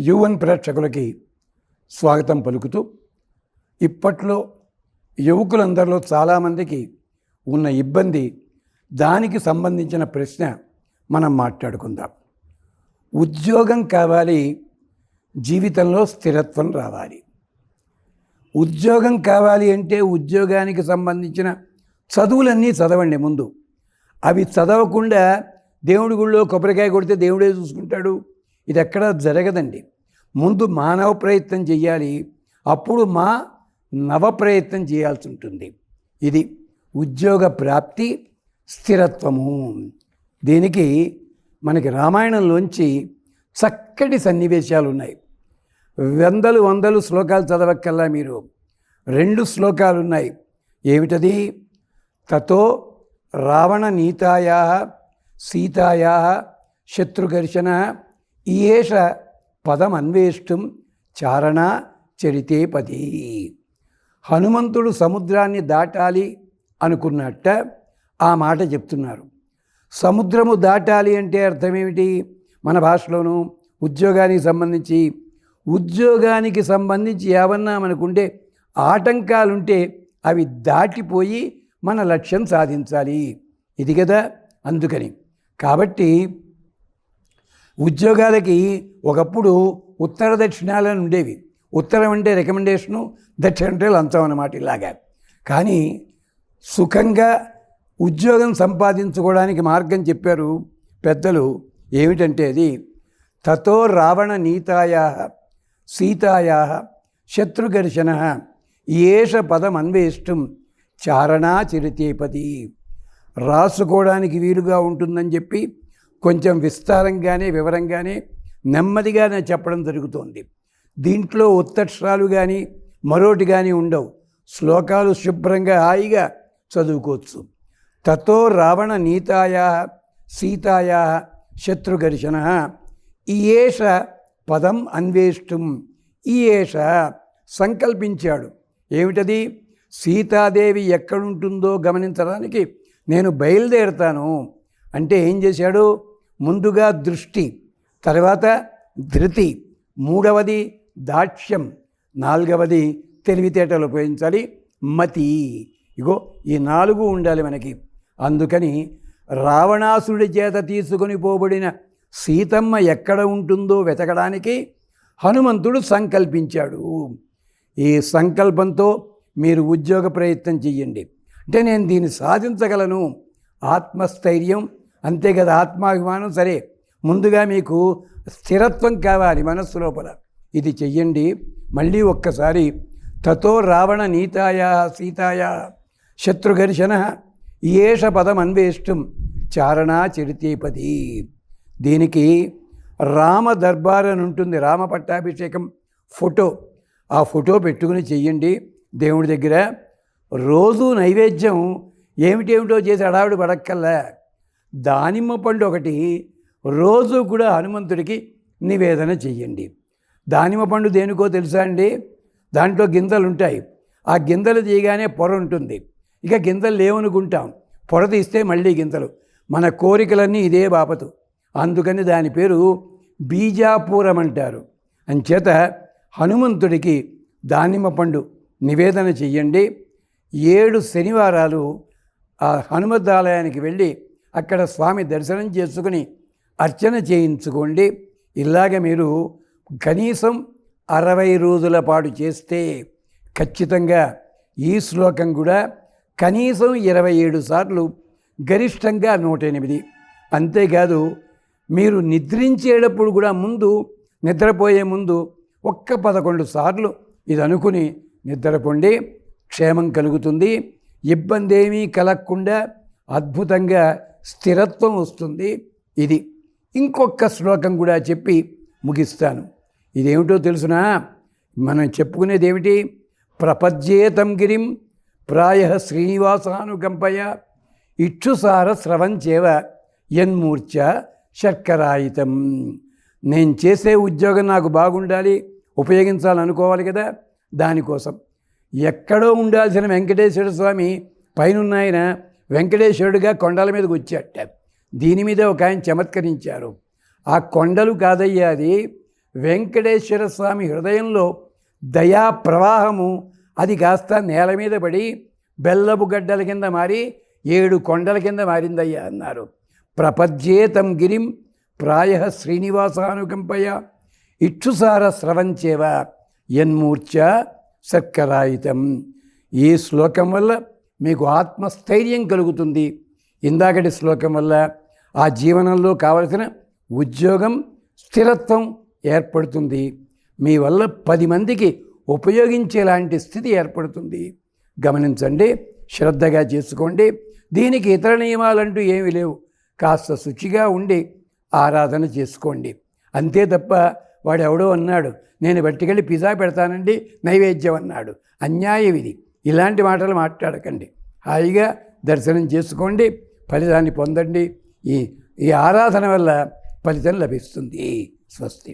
యువన్ ప్రేక్షకులకి స్వాగతం పలుకుతూ, ఇప్పట్లో యువకులందరిలో చాలామందికి ఉన్న ఇబ్బంది, దానికి సంబంధించిన ప్రశ్న మనం మాట్లాడుకుందాం. ఉద్యోగం కావాలి, జీవితంలో స్థిరత్వం రావాలి. ఉద్యోగం కావాలి అంటే ఉద్యోగానికి సంబంధించిన చదువులన్నీ చదవండి ముందు. అవి చదవకుండా దేవుడి గుళ్ళో కొబ్బరికాయ కొడితే దేవుడే చూసుకుంటాడు, ఇది ఎక్కడా జరగదండి. ముందు మానవ ప్రయత్నం చేయాలి, అప్పుడు నవ ప్రయత్నం చేయాల్సి ఉంటుంది. ఇది ఉద్యోగ ప్రాప్తి, స్థిరత్వము. దీనికి మనకి రామాయణంలోంచి చక్కటి సన్నివేశాలు ఉన్నాయి. వందలు శ్లోకాలు చదవక్కల్లా మీరు 2 శ్లోకాలు ఉన్నాయి. ఏమిటది? తతో రావణ నీతాయా సీతాయా శత్రుఘర్షణ ఈయేష పదమన్వేష్టం చారణ చరితే పది. హనుమంతుడు సముద్రాన్ని దాటాలి అనుకున్నట్ట ఆ మాట చెప్తున్నారు. సముద్రము దాటాలి అంటే అర్థం ఏమిటి? మన భాషలోను ఉద్యోగానికి సంబంధించి ఏమన్నా మనకుండే ఆటంకాలుంటే అవి దాటిపోయి మన లక్ష్యం సాధించాలి, ఇది కదా. అందుకని కాబట్టి ఉద్యోగాలకి ఒకప్పుడు ఉత్తర దక్షిణాలను ఉండేవి. ఉత్తరం అంటే రికమెండేషను, దక్షిణ అంటే లంచం అన్నమాట. ఇలాగా కానీ సుఖంగా ఉద్యోగం సంపాదించుకోవడానికి మార్గం చెప్పారు పెద్దలు. ఏమిటంటే అది తతో రావణ నీతాయా సీతాయా శత్రుఘర్షణ ఏష పదం అన్వేష్టం చారణా చరితేపతి. రాసుకోవడానికి వీలుగా ఉంటుందని చెప్పి కొంచెం విస్తారంగానే వివరంగానే నెమ్మదిగానే చెప్పడం జరుగుతోంది. దీంట్లో ఉత్తక్షరాలు కానీ మరోటి కానీ ఉండవు. శ్లోకాలు శుభ్రంగా హాయిగా చదువుకోవచ్చు. తతో రావణ నీతాయా సీతాయా శత్రుఘర్షణ ఈయేష పదం అన్వేష్టం. ఈయేష సంకల్పించాడు. ఏమిటది? సీతాదేవి ఎక్కడుంటుందో గమనించడానికి నేను బయలుదేరుతాను అంటే ఏం చేశాడు? ముందుగా దృష్టి, తర్వాత ధృతి, 3వది దాక్ష్యం, 4వది తెలివితేటలు ఉపయోగించాలి, మతి. ఇగో ఈ 4 ఉండాలి మనకి. అందుకని రావణాసుడి చేత తీసుకొని పోబడిన సీతమ్మ ఎక్కడ ఉంటుందో వెతకడానికి హనుమంతుడు సంకల్పించాడు. ఈ సంకల్పంతో మీరు ఉద్యోగ ప్రయత్నం చెయ్యండి. అంటే నేను దీన్ని సాధించగలను, ఆత్మస్థైర్యం, అంతే కదా, ఆత్మాభిమానం. సరే, ముందుగా మీకు స్థిరత్వం కావాలి మనస్సు లోపల. ఇది చెయ్యండి. మళ్ళీ ఒక్కసారి తతో రావణ నీతాయా సీతాయా శత్రుఘర్షణ ఏష పదం అన్వేష్టం చారణా చరితేపది. దీనికి రామ దర్బార్ అని ఉంటుంది, రామ పట్టాభిషేకం ఫోటో. ఆ ఫోటో పెట్టుకుని చెయ్యండి దేవుడి దగ్గర. రోజు నైవేద్యం ఏమిటేమిటో చేసి హడావిడి పడక్కల్లా. దానిమ్మ పండు ఒకటి రోజు కూడా హనుమంతుడికి నివేదన చెయ్యండి. దానిమ్మ పండు దేనికో తెలుసా అండి? దాంట్లో గింజలు ఉంటాయి. ఆ గింజలు తీయగానే పొర ఉంటుంది. ఇక గింజలు లేవనుకుంటాం, పొర తీస్తే మళ్ళీ గింజలు. మన కోరికలన్నీ ఇదే బాపతు. అందుకని దాని పేరు బీజాపూరం అంటారు. అంచేత హనుమంతుడికి దానిమ్మ పండు నివేదన చెయ్యండి. 7 శనివారాలు ఆ హనుమద్దాలయానికి వెళ్ళి అక్కడ స్వామి దర్శనం చేసుకుని అర్చన చేయించుకోండి. ఇలాగ మీరు కనీసం 60 రోజుల పాటు చేస్తే ఖచ్చితంగా ఈ శ్లోకం కూడా కనీసం 27 సార్లు, గరిష్టంగా 108. అంతేకాదు, మీరు నిద్రించేటప్పుడు కూడా నిద్రపోయే ముందు ఒక్క 11 సార్లు ఇది అనుకుని నిద్రపోండి. క్షేమం కలుగుతుంది. ఇబ్బంది ఏమీ కలగకుండా అద్భుతంగా స్థిరత్వం వస్తుంది. ఇది ఇంకొక శ్లోకం కూడా చెప్పి ముగిస్తాను. ఇదేమిటో తెలుసునా? మనం చెప్పుకునేది ఏమిటి? ప్రపద్యేతం గిరిం ప్రాయ శ్రీనివాసానుకంపయ ఇక్షుసార స్రవంచేవ యన్మూర్ఛ శర్కరాయితం. నేను చేసే ఉద్యోగం నాకు బాగుండాలి, ఉపయోగించాలనుకోవాలి కదా. దానికోసం ఎక్కడో ఉండాల్సిన వెంకటేశ్వర స్వామి పైనున్నాయన వెంకటేశ్వరుడిగా కొండల మీదకి వచ్చాట. దీని మీద ఒక ఆయన చమత్కరించారు. ఆ కొండలు కాదయ్యా, అది వెంకటేశ్వర స్వామి హృదయంలో దయా ప్రవాహము అది కాస్త నేల మీద పడి బెల్లపు గడ్డల కింద మారి 7 కొండల కింద మారిందయ్యా అన్నారు. ప్రపద్యేతం గిరిం ప్రాయ శ్రీనివాసానుకంపయ ఇక్షుసార స్రవంచేవ యన్మూర్ఛ సర్కరాయితం. ఈ శ్లోకం వల్ల మీకు ఆత్మస్థైర్యం కలుగుతుంది. ఇందాకటి శ్లోకం వల్ల ఆ జీవనంలో కావలసిన ఉద్యోగం, స్థిరత్వం ఏర్పడుతుంది. మీ వల్ల 10 మందికి ఉపయోగించేలాంటి స్థితి ఏర్పడుతుంది. గమనించండి, శ్రద్ధగా చేసుకోండి. దీనికి ఇతర నియమాలంటూ ఏమీ లేవు. కాస్త శుచిగా ఉండి ఆరాధన చేసుకోండి అంతే తప్ప వాడు ఎవడో అన్నాడు నేను బట్టికెళ్ళి పిజ్జా పెడతానండి నైవేద్యం అన్నాడు, అన్యాయం ఇది. ఇలాంటి మాటలు మాట్లాడకండి. హాయిగా దర్శనం చేసుకోండి, ఫలితాన్ని పొందండి. ఈ ఆరాధన వల్ల ఫలితం లభిస్తుంది. స్వస్తి.